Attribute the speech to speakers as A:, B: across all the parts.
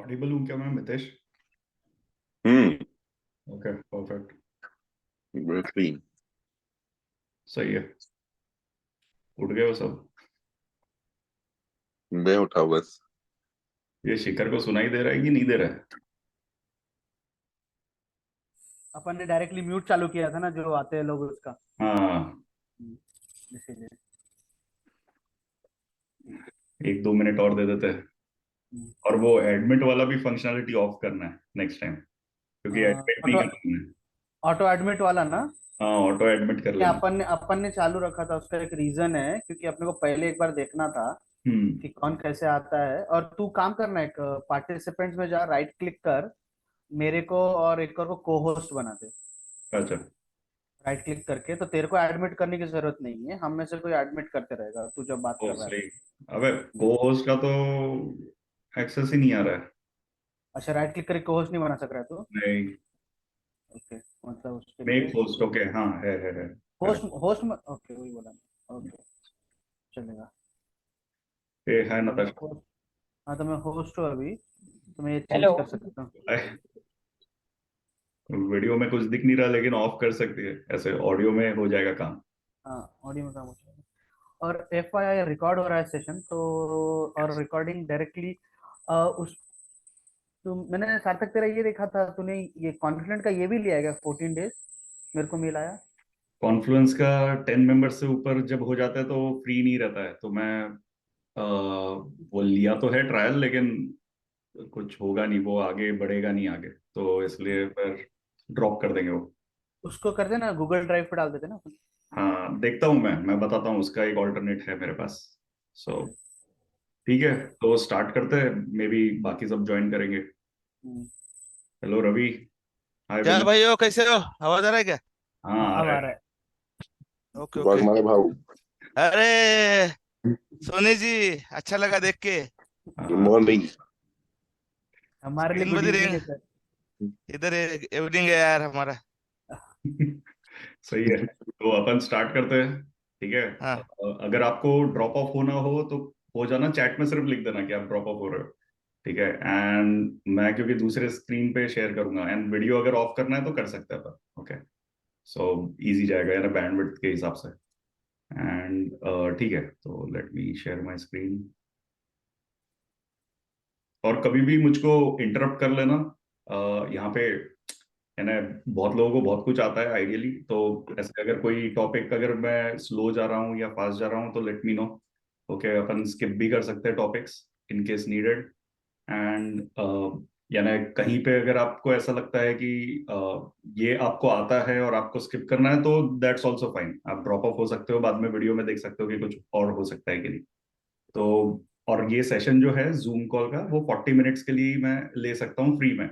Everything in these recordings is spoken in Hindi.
A: ऑडिबल हूँ क्या मैं, मितेश?
B: हम्म।
A: Okay, perfect.
B: बेहतरीन।
A: सही है। उठ गए हो सब?
B: मैं उठा बस।
A: ये शिखर को सुनाई दे रहा है कि नहीं दे रहा है?
C: अपन ने डायरेक्टली म्यूट चालू किया था ना, जो आते हैं लोग उसका।
A: हाँ।
C: इसीलिए।
A: एक दो मिनट और दे देते हैं। और वो एडमिट वाला भी फंक्शनलिटी ऑफ करना है नेक्स्ट टाइम, क्योंकि एडमिट नहीं
C: ऑटो
A: करना है।
C: ऑटो एडमिट वाला ना।
A: हाँ, ऑटो एडमिट कर
C: क्या
A: लेना।
C: अपन ने चालू रखा था, उसका एक रीजन है, क्योंकि अपने को पहले एक बार देखना था
A: हम्म।
C: कि कौन कैसे आता है। और तू काम करना, एक पार्टिसिपेंट्स में जा, राइट क्लिक कर, मेरे को और एक और को को होस्ट बना दे।
A: अच्छा।
C: राइट क्लिक करके तो तेरे को एडमिट करने की जरूरत नहीं है, हम में से कोई एडमिट करते रहेगा तू जब बात
A: ओ
C: कर रहा है
A: सही।
C: तो।
A: अबे, को होस्ट का तो एक्सेस ही नहीं आ रहा है।
C: अच्छा, राइट क्लिक करके को होस्ट नहीं बना सक रहा है तू?
A: नहीं।
C: ओके, मतलब उसके
A: मेक
C: लिए
A: होस्ट, ओके, हाँ है
C: होस्ट
A: करेक्ट।
C: होस्ट में, ओके वही बोला मैं। ओके, चलेगा।
A: ये है
C: तो मैं
A: नताशा।
C: होस्ट, हाँ तो मैं होस्ट हूँ अभी, तो मैं ये चेंज
D: हेलो।
C: कर सकता हूँ।
A: वीडियो में कुछ दिख नहीं रहा, लेकिन ऑफ कर सकती है, ऐसे ऑडियो में हो जाएगा काम।
C: हाँ, ऑडियो में काम हो जाएगा। और एफ आई आई रिकॉर्ड हो रहा है सेशन तो, और रिकॉर्डिंग डायरेक्टली उस, तो मैंने सार्थक तेरा ये देखा था, तूने ये कॉन्फिडेंट का ये भी लिया है क्या, 14 डेज मेरे को मिला है।
A: कॉन्फ्लुएंस का 10 मेंबर से ऊपर जब हो जाता है तो फ्री नहीं रहता है, तो मैं वो लिया तो है ट्रायल, लेकिन कुछ होगा नहीं, वो आगे बढ़ेगा नहीं आगे, तो इसलिए फिर ड्रॉप कर देंगे वो।
C: उसको कर देना, गूगल ड्राइव पे डाल देते ना।
A: हाँ, देखता हूँ, मैं बताता हूँ, उसका एक ऑल्टरनेट है मेरे पास। So
C: okay.
A: ठीक है,
C: चलो।
A: तो स्टार्ट करते हैं, मे बी बाकी सब ज्वाइन करेंगे।
C: हम्म,
A: हेलो रवि। हाय
E: क्या
A: विनय।
E: भाई हो, कैसे हो? आवाज आ रहा है क्या?
A: हाँ,
C: हाँ
A: आ
C: अब
A: रहा
C: आ
A: है।
C: रहा है।
E: Okay okay.
B: वाघमारे भाऊ।
E: अरे सोनी जी, अच्छा लगा देख के।
B: गुड
A: हाँ।
B: मॉर्निंग।
C: हमारे लिए
E: 3
C: गुड
E: बजे
C: इवनिंग
E: रिंग,
C: है सर।
E: इधर इवनिंग है यार हमारा।
A: सही है, तो अपन स्टार्ट करते हैं। ठीक है।
E: हाँ।
A: अगर आपको ड्रॉप ऑफ होना हो तो हो जाना, चैट में सिर्फ लिख देना कि आप ड्रॉप ऑफ हो रहे हो। ठीक है, एंड मैं क्योंकि दूसरे स्क्रीन पे शेयर करूंगा, एंड वीडियो अगर ऑफ करना है तो कर सकते हैं अपन। ओके, सो इजी जाएगा यार बैंडविड्थ के हिसाब से। एंड ठीक है, तो let me share my screen. और कभी भी मुझको इंटरप्ट कर लेना। यहाँ पे है ना, बहुत लोगों को बहुत कुछ आता है आइडियली, तो ऐसे अगर कोई टॉपिक, अगर मैं स्लो जा रहा हूँ या फास्ट जा रहा हूँ तो लेट मी नो। ओके, अपन स्किप भी कर सकते हैं topics in case needed. And यानी कहीं पे अगर आपको ऐसा लगता है कि ये आपको आता है और आपको स्किप करना है, तो दैट्स ऑल्सो फाइन, आप ड्रॉप ऑफ हो सकते हो, बाद में वीडियो में देख सकते हो कि कुछ और हो सकता है कि नहीं। तो और ये सेशन जो है जूम कॉल का, वो 40 मिनट्स के लिए मैं ले सकता हूँ फ्री में।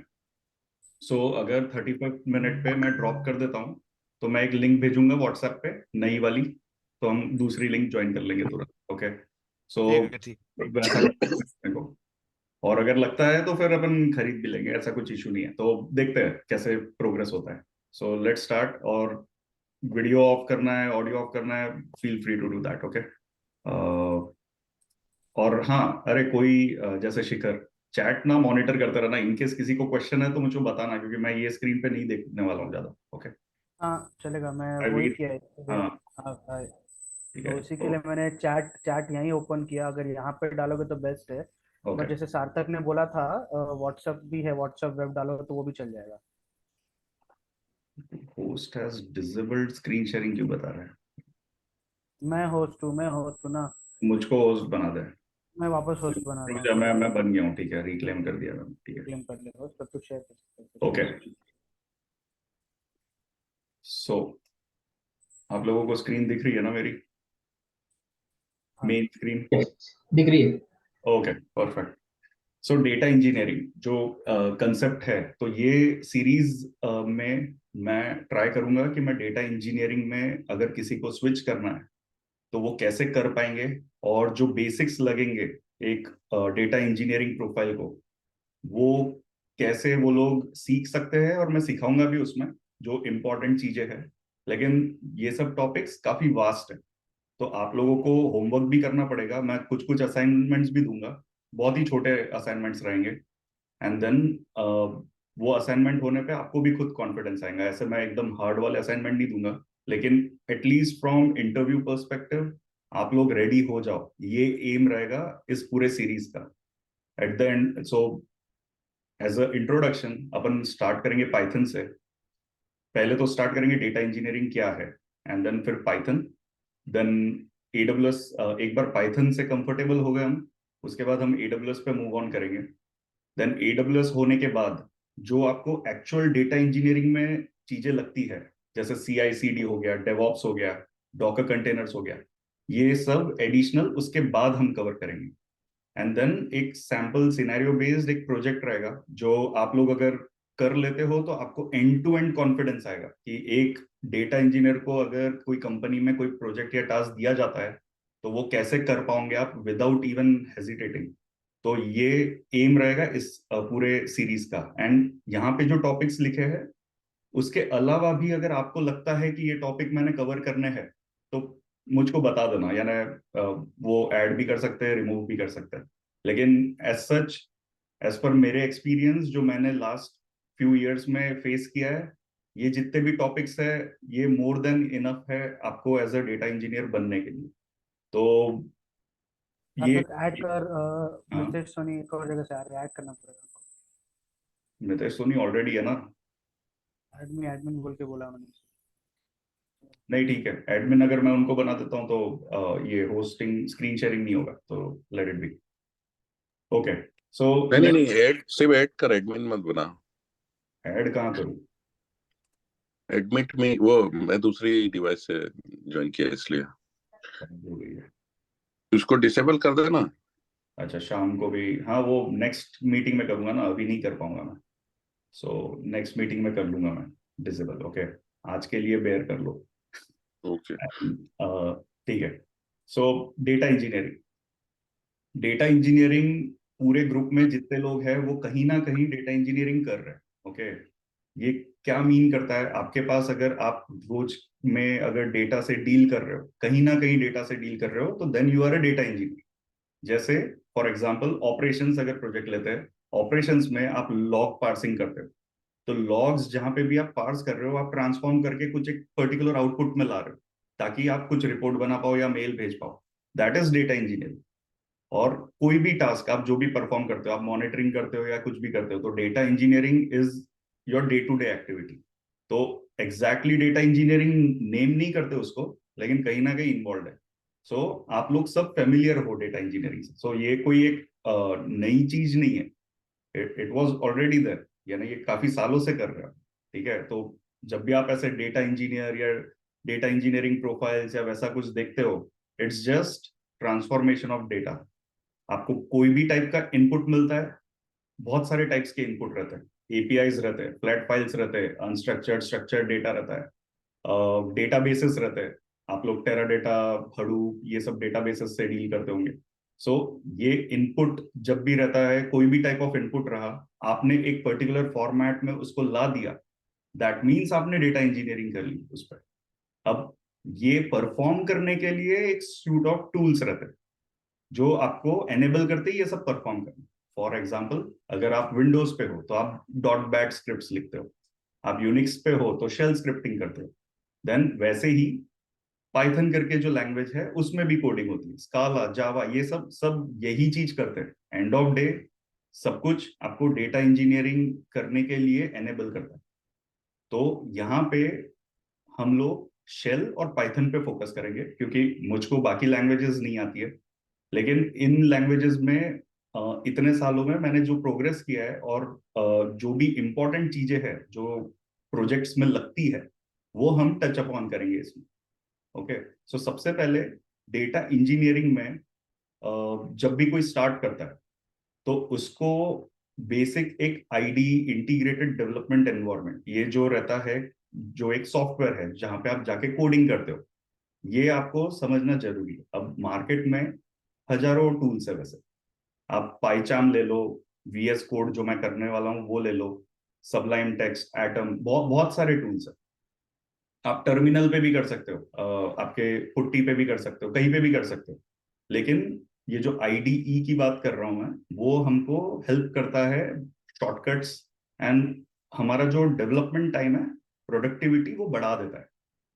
A: सो अगर 35 मिनट पे मैं ड्रॉप कर देता हूँ, तो मैं एक लिंक भेजूंगा व्हाट्सएप पे, नई वाली, तो हम दूसरी लिंक ज्वाइन कर लेंगे तुरंत। ओके, सो
E: ठीक है ठीक।
A: वैसा करने को। और अगर लगता है तो फिर अपन खरीद भी लेंगे, ऐसा कुछ इशू नहीं है, तो देखते हैं कैसे प्रोग्रेस होता है। So let's start. और वीडियो ऑफ करना है, ऑडियो ऑफ करना है, feel free to do that. Okay. और हाँ, अरे कोई जैसे शिखर, चैट ना मॉनिटर करते रहना, इनकेस किसी को क्वेश्चन है तो मुझे बताना, क्योंकि मैं ये स्क्रीन पे नहीं देखने वाला हूँ ज्यादा। ओके।
C: हाँ चलेगा, मैं
A: हाय
C: वही
A: वीर।
C: किया है इसलिए।
A: हाँ,
C: हाँ हाँ।
A: ठीक है,
C: तो इसी के
A: तो
C: लिए मैंने चैट चैट यहीं ओपन किया, अगर यहाँ पे डालोगे तो बेस्ट है।
A: ओके।
C: बट जैसे सार्थक ने बोला था, व्हाट्सएप भी है, व्हाट्सएप वेब डालो तो वो भी चल जाएगा।
A: Host has disabled screen sharing क्यों बता रहा है?
C: मैं होस्ट हूँ ना।
A: मुझको होस्ट बना दे।
C: मैं वापस होस्ट बना रहा
A: रुक
C: हूँ,
A: जा,
C: कोई
A: मैं
C: बात
A: बन गया हूँ, ठीक है, रिक्लेम कर दिया मैंने, ठीक
C: नहीं,
A: है।
C: क्लेम कर ले होस्ट, तब तो शेयर कर सकते
A: ओके,
C: हो।
A: सो आप लोगों को स्क्रीन दिख रही है ना मेरी,
C: हाँ।
A: Main screen?
D: दिख रही है।
A: Okay, perfect. सो डेटा इंजीनियरिंग जो कंसेप्ट है, तो ये सीरीज में मैं ट्राई करूंगा कि मैं डेटा इंजीनियरिंग में अगर किसी को स्विच करना है तो वो कैसे कर पाएंगे, और जो बेसिक्स लगेंगे एक डेटा इंजीनियरिंग प्रोफाइल को, वो कैसे वो लोग सीख सकते हैं, और मैं सिखाऊंगा भी उसमें जो इम्पोर्टेंट चीजें हैं। लेकिन ये सब टॉपिक्स काफी वास्ट है, तो आप लोगों को होमवर्क भी करना पड़ेगा, मैं कुछ कुछ असाइनमेंट्स भी दूंगा, बहुत ही छोटे असाइनमेंट्स रहेंगे। एंड देन वो असाइनमेंट होने पे आपको भी खुद कॉन्फिडेंस आएगा। ऐसे मैं एकदम हार्ड वाले असाइनमेंट नहीं दूंगा, लेकिन एटलीस्ट फ्रॉम इंटरव्यू पर्सपेक्टिव आप लोग रेडी हो जाओ, ये एम रहेगा इस पूरे सीरीज का। At the end, so as a introduction अपन स्टार्ट करेंगे पाइथन से। पहले तो स्टार्ट करेंगे डेटा इंजीनियरिंग क्या है, एंड देन फिर पाइथन, देन एडब्ल्यूएस। एक बार पाइथन से कंफर्टेबल हो गए हम, उसके बाद हम एडब्ल्यूएस पे मूव ऑन करेंगे। देन एडब्ल्यूएस होने के बाद जो आपको एक्चुअल डेटा इंजीनियरिंग में चीजें लगती है, जैसे CI/CD हो गया, डेवऑप्स हो गया, डॉकर कंटेनर्स हो गया, ये सब एडिशनल उसके बाद हम कवर करेंगे। एंड देन एक सैंपल सिनेरियो बेस्ड एक प्रोजेक्ट रहेगा, जो आप लोग अगर कर लेते हो तो आपको एंड टू एंड कॉन्फिडेंस आएगा कि एक डेटा इंजीनियर को अगर कोई कंपनी में कोई प्रोजेक्ट या टास्क दिया जाता है तो वो कैसे कर पाओगे आप विदाउट इवन हेजिटेटिंग। तो ये एम रहेगा इस पूरे सीरीज का। एंड यहाँ पे जो टॉपिक्स लिखे हैं उसके अलावा भी अगर आपको लगता है कि ये टॉपिक मैंने कवर करने हैं तो मुझको बता देना, यानी वो ऐड भी कर सकते हैं, रिमूव भी कर सकते हैं। लेकिन एज सच, एज पर मेरे एक्सपीरियंस जो मैंने लास्ट फ्यू इयर्स में फेस किया है, ये जितने भी टॉपिक्स है ये मोर देन इनफ है आपको एज अ डेटा इंजीनियर बनने के लिए। तो ये
C: सार्थक ऐड कर,
A: हाँ,
C: मितेश सोनी एक और जगह से आ रहे हैं, ऐड करना पड़ेगा।
A: नितेश सोनी ऑलरेडी है ना?
C: एडमिन एडमिन बोल के बोला उन्होंने।
A: नहीं ठीक है, एडमिन अगर मैं उनको बना देता हूँ तो ये होस्टिंग स्क्रीन शेयरिंग नहीं होगा, तो लेट इट बी। ओके, सो
B: नहीं नहीं
A: लेट
B: नहीं, ऐड सिर्फ ऐड कर, एडमिन मत बना।
A: ऐड कहाँ करूँ?
B: एडमिट में वो मैं दूसरी डिवाइस से ज्वाइन किया इसलिए
A: हो गई है।
B: उसको डिसेबल कर देना।
A: अच्छा, शाम को भी? हाँ, वो नेक्स्ट मीटिंग में करूंगा ना, अभी नहीं कर पाऊंगा मैं। सो नेक्स्ट मीटिंग में कर लूंगा मैं डिसेबल। ओके, आज के लिए बेयर कर लो।
B: ओके।
A: ठीक है। सो डेटा इंजीनियरिंग, डेटा इंजीनियरिंग पूरे ग्रुप में जितने लोग हैं वो कहीं ना कहीं डेटा इंजीनियरिंग कर रहे हैं। ओके, ये क्या मीन करता है? आपके पास अगर आप रोज में अगर डेटा से डील कर रहे हो, कहीं ना कहीं डेटा से डील कर रहे हो, तो then you are a data engineer. जैसे फॉर एग्जांपल ऑपरेशंस अगर प्रोजेक्ट लेते हैं, ऑपरेशंस में आप लॉग पार्सिंग करते हो, तो लॉग्स जहां पे भी आप पार्स कर रहे हो, आप ट्रांसफॉर्म करके कुछ एक पर्टिकुलर आउटपुट में ला रहे हो ताकि आप कुछ रिपोर्ट बना पाओ या मेल भेज पाओ। That is data engineering. और कोई भी टास्क आप जो भी परफॉर्म करते हो, आप मॉनिटरिंग करते हो या कुछ भी करते हो, तो data engineering is your day to day activity. तो एग्जैक्टली डेटा इंजीनियरिंग नेम नहीं करते उसको, लेकिन कहीं ना कहीं इन्वॉल्व है। सो आप लोग सब फेमिलियर हो डेटा इंजीनियरिंग से। सो ये कोई एक नई चीज नहीं है, इट वॉज ऑलरेडी देयर, यानी ये काफी सालों से कर रहे हो। ठीक है, तो जब भी आप ऐसे डेटा इंजीनियर या डेटा इंजीनियरिंग प्रोफाइल्स या वैसा कुछ देखते हो, it's just transformation of data. आपको कोई भी टाइप का इनपुट मिलता है, बहुत सारे टाइप्स के इनपुट रहते हैं, एपीआईज रहते हैं, फ्लैट फाइल्स रहते हैं, अनस्ट्रक्चर्ड स्ट्रक्चर्ड डेटा रहता है, डेटाबेसेस रहते हैं। आप लोग टेराडेटा, हडूप, ये सब डेटाबेसेस से डील करते होंगे। सो ये इनपुट जब भी रहता है, कोई भी टाइप ऑफ इनपुट रहा, आपने एक पर्टिकुलर फॉर्मेट में उसको ला दिया, दैट मीन्स आपने डेटा इंजीनियरिंग कर ली उस पर। अब ये परफॉर्म करने के लिए एक सूट ऑफ टूल्स रहते हैं जो आपको एनेबल करते हैं ये सब परफॉर्म करना। फॉर एग्जाम्पल, अगर आप विंडोज पे हो तो आप डॉट बैट स्क्रिप्ट लिखते हो, आप यूनिक्स पे हो तो शेल स्क्रिप्टिंग करते हो। देन वैसे ही पाइथन करके जो लैंग्वेज है उसमें भी कोडिंग होती है, स्काला, जावा, ये सब सब यही चीज करते हैं। एंड ऑफ डे सब कुछ आपको डेटा इंजीनियरिंग करने के लिए एनेबल करता है। तो यहाँ पे हम लोग शेल और पाइथन पे फोकस करेंगे, क्योंकि मुझको बाकी लैंग्वेजेस नहीं आती है। लेकिन इन लैंग्वेजेस में इतने सालों में मैंने जो प्रोग्रेस किया है और जो भी इम्पोर्टेंट चीजें हैं जो प्रोजेक्ट्स में लगती है, वो हम टच अप ऑन करेंगे इसमें। ओके, सो सबसे पहले डेटा इंजीनियरिंग में जब भी कोई स्टार्ट करता है तो उसको बेसिक एक आईडी, इंटीग्रेटेड डेवलपमेंट एनवायरनमेंट, ये जो रहता है, जो एक सॉफ्टवेयर है जहां पे आप जाके कोडिंग करते हो, ये आपको समझना जरूरी है। अब मार्केट में हजारों टूल्स है वैसे, आप पाइचाम ले लो, वीएस कोड जो मैं करने वाला हूँ वो ले लो, सबलाइम टेक्स्ट, एटम, बहुत बहुत सारे टूल्स है। आप टर्मिनल पे भी कर सकते हो, आपके पुट्टी पे भी कर सकते हो, कहीं पे भी कर सकते हो। लेकिन ये जो आईडीई की बात कर रहा हूं मैं, वो हमको हेल्प करता है शॉर्टकट्स, एंड हमारा जो डेवलपमेंट टाइम है, प्रोडक्टिविटी वो बढ़ा देता है।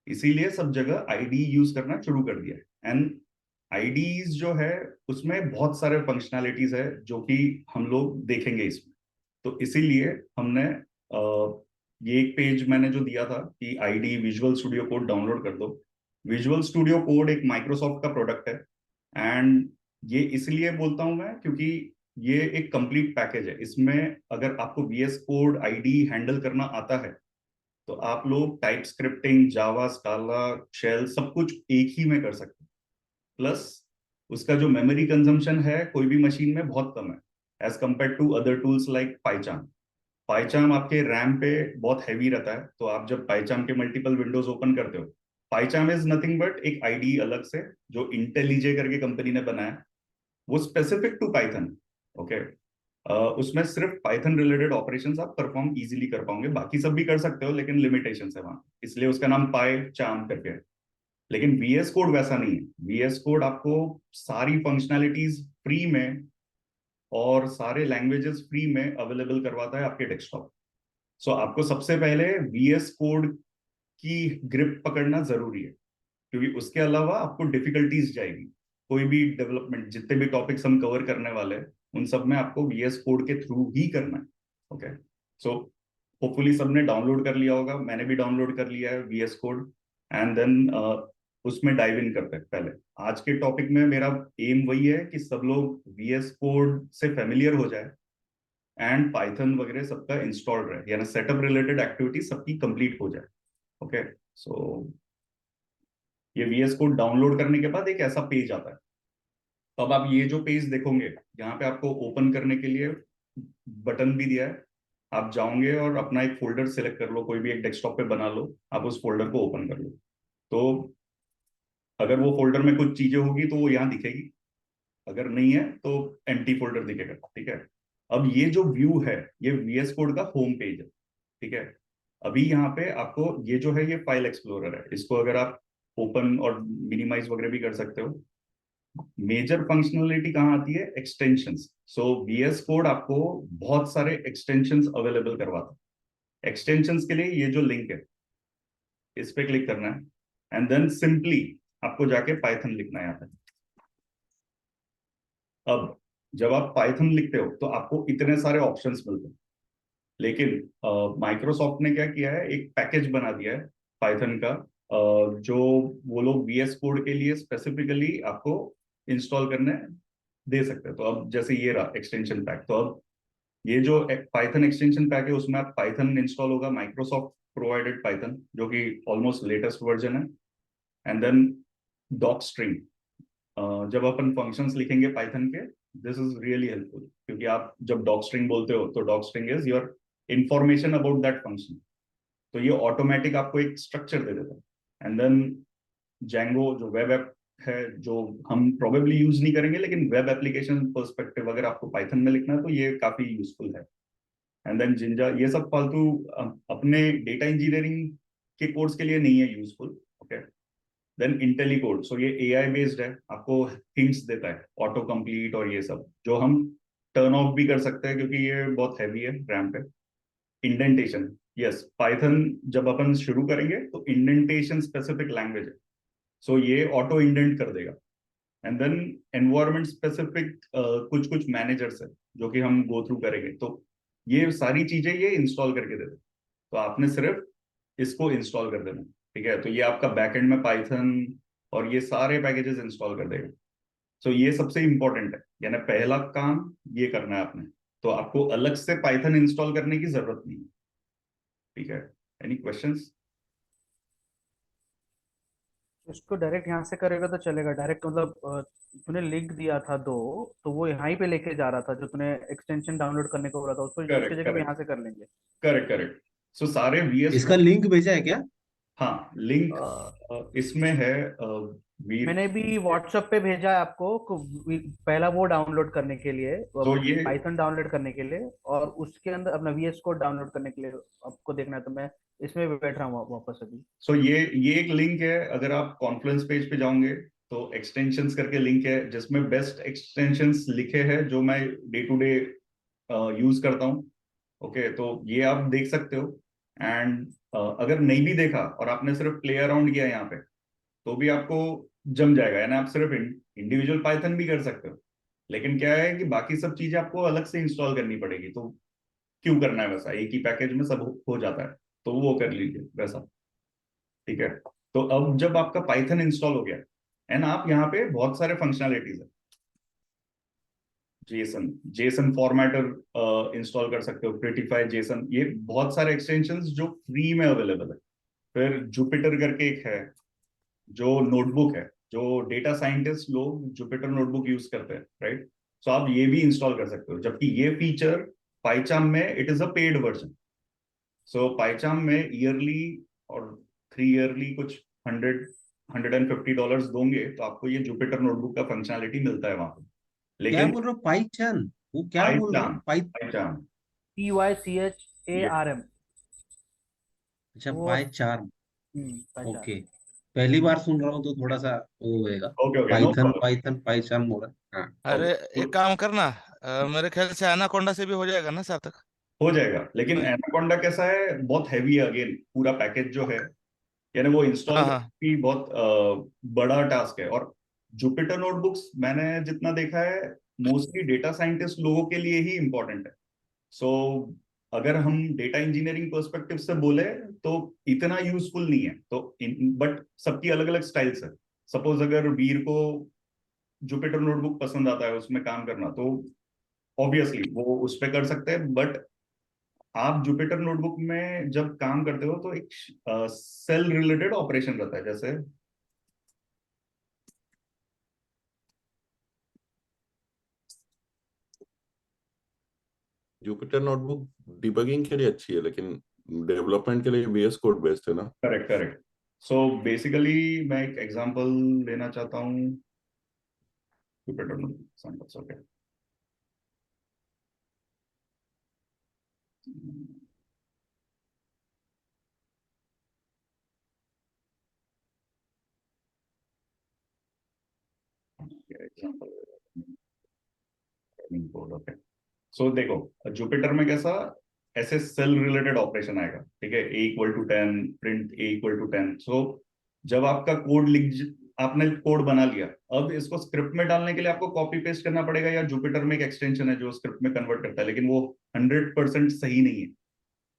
A: इसीलिए सब जगह आईडी यूज करना शुरू कर दिया है। एंड आईडीज जो है उसमें बहुत सारे फंक्शनैलिटीज है जो कि हम लोग देखेंगे इसमें। तो इसीलिए हमने ये एक पेज मैंने जो दिया था कि ID visual studio code download कर दो। विजुअल स्टूडियो कोड एक माइक्रोसॉफ्ट का प्रोडक्ट है, एंड ये इसलिए बोलता हूं मैं क्योंकि ये एक कंप्लीट पैकेज है। इसमें अगर आपको VS कोड आईडी हैंडल करना आता है तो आप लोग टाइप स्क्रिप्टिंग, जावा, स्काला, शेल सब कुछ एक ही में कर सकते हैं। प्लस उसका जो मेमोरी कंजम्पशन है कोई भी मशीन में बहुत कम है as compare to other tools like PyCharm. PyCharm आपके रैम पे बहुत हैवी रहता है, तो आप जब पाइचाम के मल्टीपल विंडोज ओपन करते हो, पाइचाम इज नथिंग बट एक आईडी अलग से जो इंटेलिजे करके कंपनी ने बनाया, वो स्पेसिफिक टू पाइथन। ओके, उसमें सिर्फ पाइथन रिलेटेड ऑपरेशंस आप परफॉर्म इजीली कर पाओगे, बाकी सब भी कर सकते हो लेकिन लिमिटेशंस है वहां, इसलिए उसका नाम पाई चाम करके है। लेकिन VS कोड वैसा नहीं है। VS कोड आपको सारी फंक्शनैलिटीज फ्री में और सारे लैंग्वेजेस फ्री में अवेलेबल करवाता है आपके डेस्कटॉप। सो आपको सबसे पहले VS कोड की ग्रिप पकड़ना जरूरी है, क्योंकि उसके अलावा आपको डिफिकल्टीज जाएगी। कोई भी डेवलपमेंट, जितने भी टॉपिक्स हम कवर करने वाले हैं उन सब में आपको VS कोड के थ्रू ही करना है। ओके, सो होपफुली सबने डाउनलोड कर लिया होगा, मैंने भी डाउनलोड कर लिया है VS कोड। एंड देन उसमें डाइव इन करते हैं। पहले आज के टॉपिक में मेरा एम वही है कि सब लोग VS कोड से फेमिलियर हो जाए एंड पाइथन वगैरह सबका इंस्टॉल रहे, यानी सेटअप रिलेटेड एक्टिविटी सबकी कंप्लीट हो जाए। ओके, सो ये VS कोड डाउनलोड करने के बाद एक ऐसा पेज आता है। तो अब आप ये जो पेज देखोगे, यहाँ पे आपको ओपन करने के लिए बटन भी दिया है। आप जाओगे और अपना एक फोल्डर सिलेक्ट कर लो, कोई भी एक डेस्कटॉप पे बना लो, आप उस फोल्डर को ओपन कर लो। तो अगर वो फोल्डर में कुछ चीजें होगी तो वो यहाँ दिखेगी, अगर नहीं है तो एम्प्टी फोल्डर दिखेगा। ठीक है, अब ये जो व्यू है ये VS कोड का होम पेज है। ठीक है, अभी यहाँ पे आपको ये जो है ये फाइल एक्सप्लोरर है, इसको अगर आप ओपन और मिनिमाइज वगैरह भी कर सकते हो। मेजर फंक्शनलिटी कहाँ आती है? एक्सटेंशंस। सो VS कोड आपको बहुत सारे एक्सटेंशंस अवेलेबल करवाता है। एक्सटेंशंस के लिए ये जो लिंक है इस पे क्लिक करना है एंड देन सिंपली आपको जाके पाइथन लिखना है यहाँ पे। अब जब आप पाइथन लिखते हो तो आपको इतने सारे ऑप्शंस मिलते हैं, लेकिन माइक्रोसॉफ्ट ने क्या किया है, एक पैकेज बना दिया है पाइथन का, जो वो लोग VS कोड के लिए स्पेसिफिकली आपको इंस्टॉल करने दे सकते हैं। तो अब जैसे ये रहा एक्सटेंशन पैक, तो अब ये जो पाइथन एक्सटेंशन पैक है उसमें आप पाइथन इंस्टॉल होगा, माइक्रोसॉफ्ट प्रोवाइडेड पाइथन जो कि ऑलमोस्ट लेटेस्ट वर्जन है। एंड देन डॉक स्ट्रिंग, जब अपन फंक्शंस लिखेंगे पाइथन के, दिस इज रियली हेल्पफुल, क्योंकि आप जब डॉक स्ट्रिंग बोलते हो तो docstring is your information about that function. तो ये ऑटोमेटिक आपको एक स्ट्रक्चर दे देता है। एंड देन जैंगो जो वेब ऐप है, जो हम प्रोबेबली यूज नहीं करेंगे, लेकिन वेब एप्लीकेशन पर्सपेक्टिव अगर आपको पाइथन में लिखना है तो ये काफी यूजफुल है। एंड देन जिंजा, ये सब फालतू अपने डेटा इंजीनियरिंग के कोर्स के लिए नहीं है यूजफुल। ओके, देन इंटेलीकोड, सो ये AI बेस्ड है, आपको हिंट्स देता है, ऑटो कंप्लीट और ये सब जो हम टर्न ऑफ भी कर सकते हैं क्योंकि ये बहुत हैवी है रैम पे। इंडेंटेशन, यस, पाइथन जब अपन शुरू करेंगे तो इंडेंटेशन स्पेसिफिक लैंग्वेज है, सो ये ऑटो इंडेंट कर देगा। एंड देन एनवायरमेंट स्पेसिफिक कुछ कुछ मैनेजर्स है जो कि हम गो थ्रू करेंगे, तो ये सारी चीजें ये इंस्टॉल करके देते, तो आपने सिर्फ इसको इंस्टॉल कर देना। ठीक है, तो ये आपका बैकएंड में पाइथन और ये सारे पैकेजेस इंस्टॉल कर देगा। सो ये सबसे इंपॉर्टेंट है, यानी पहला काम ये करना है आपने, तो आपको अलग से पाइथन इंस्टॉल करने की जरूरत नहीं है। ठीक है, एनी क्वेश्चंस?
C: इसको डायरेक्ट यहाँ से करेगा तो चलेगा डायरेक्ट, मतलब तूने लिंक दिया था दो, तो वो यहाँ ही पे लेके जा रहा था, जो तूने एक्सटेंशन डाउनलोड करने को बोला था उसको, उसकी
A: करेक्ट
C: जगह पे
A: करेक्ट
C: यहाँ से कर लेंगे।
A: Correct correct. सो सारे VS
D: इसका लिंक भेजा है क्या?
A: हाँ, लिंक इसमें है वीर।
C: मैंने भी व्हाट्सएप पे भेजा है आपको पहला वो डाउनलोड करने के लिए,
A: तो ये
C: पाइथन डाउनलोड करने के लिए, और उसके अंदर अपना VS कोड डाउनलोड करने के लिए आपको देखना है, तो मैं इसमें भी बैठ रहा हूँ वापस अभी।
A: सो ये एक लिंक है, अगर आप कॉन्फ्रेंस पेज पे जाओगे तो एक्सटेंशंस करके लिंक है जिसमें बेस्ट एक्सटेंशंस लिखे हैं जो मैं डे टू डे यूज करता हूँ। ओके, तो ये आप देख सकते हो। एंड अगर नहीं भी देखा और आपने सिर्फ प्ले अराउंड किया यहाँ पे, तो भी आपको जम जाएगा, यानी आप सिर्फ इंडिविजुअल पाइथन भी कर सकते हो। लेकिन क्या है कि बाकी सब चीजें आपको अलग से इंस्टॉल करनी पड़ेगी, तो क्यों करना है वैसा, एक ही पैकेज में सब हो जाता है, तो वो कर लीजिए वैसा। ठीक है, तो अब जब आपका पाइथन इंस्टॉल हो गया एंड आप यहाँ पे बहुत सारे फंक्शनैलिटीज है, जेसन जेसन फॉर्मेटर इंस्टॉल कर सकते हो, क्रिटिफाई जेसन, ये बहुत सारे एक्सटेंशंस जो फ्री में अवेलेबल है। फिर जुपिटर करके एक है जो नोटबुक है, जो डेटा साइंटिस्ट लोग जुपिटर नोटबुक यूज करते हैं, राइट। सो आप ये भी इंस्टॉल कर सकते हो, जबकि ये फीचर पाइचाम में it is a paid version. So PyCharm में ईयरली और 3 ईयरली कुछ 100-150 डॉलर्स दोगे तो आपको ये जुपिटर नोटबुक का फंक्शनैलिटी मिलता है वहां पे।
D: क्या
A: लेकिन
D: बोल रहे हो पाइथन? वो क्या बोल रहे हो
A: पाइचाम
D: पाइ
A: पाइचाम
C: PYCHARM।
D: अच्छा,
C: वो
D: पाइचार्म।
C: पहचान।
D: ओके, पहली बार सुन रहा हूँ तो थोड़ा सा वो होएगा।
A: Okay okay, no
D: Python
A: problem.
D: Python PyCharm बोल रहा है, हाँ।
E: अरे
A: ओके,
E: एक काम करना, मेरे ख्याल से एनाकोंडा से भी हो जाएगा ना सार्थक।
A: हो जाएगा, लेकिन
E: मैं-
A: एनाकोंडा कैसा है, बहुत हैवी है अगेन, पूरा पैकेज जो है, यानी वो इंस्टॉल
E: हाँ हाँ।
A: करना भी बहुत बड़ा टास्क है। और जुपिटर नोटबुक्स मैंने जितना देखा है मोस्टली डेटा साइंटिस्ट लोगों के लिए ही इंपॉर्टेंट है। सो अगर हम डेटा इंजीनियरिंग पर्सपेक्टिव से बोले तो इतना यूजफुल नहीं है, तो बट सबकी अलग अलग स्टाइल्स है। सपोज अगर वीर को जुपिटर नोटबुक पसंद आता है उसमें काम करना, तो ऑब्वियसली वो उस पर कर सकते हैं। बट आप जुपिटर नोटबुक में जब काम करते हो तो एक सेल रिलेटेड ऑपरेशन रहता है, जैसे
B: जुपिटर नोटबुक डिबगिंग के लिए अच्छी है, लेकिन डेवलपमेंट के लिए VS कोड बेस्ट है ना।
A: Correct correct. सो बेसिकली मैं एक एग्जांपल लेना चाहता हूँ Jupyter notebook examples, okay. Example code, okay. So देखो, जुपिटर में कैसा ऐसे सेल रिलेटेड ऑपरेशन आएगा, ठीक है, A = 10, प्रिंट A = 10। सो जब आपका कोड आपने कोड बना लिया, अब इसको स्क्रिप्ट में डालने के लिए आपको कॉपी पेस्ट करना पड़ेगा, या जुपिटर में एक एक्सटेंशन है जो स्क्रिप्ट में कन्वर्ट करता है, लेकिन वो 100% सही नहीं है।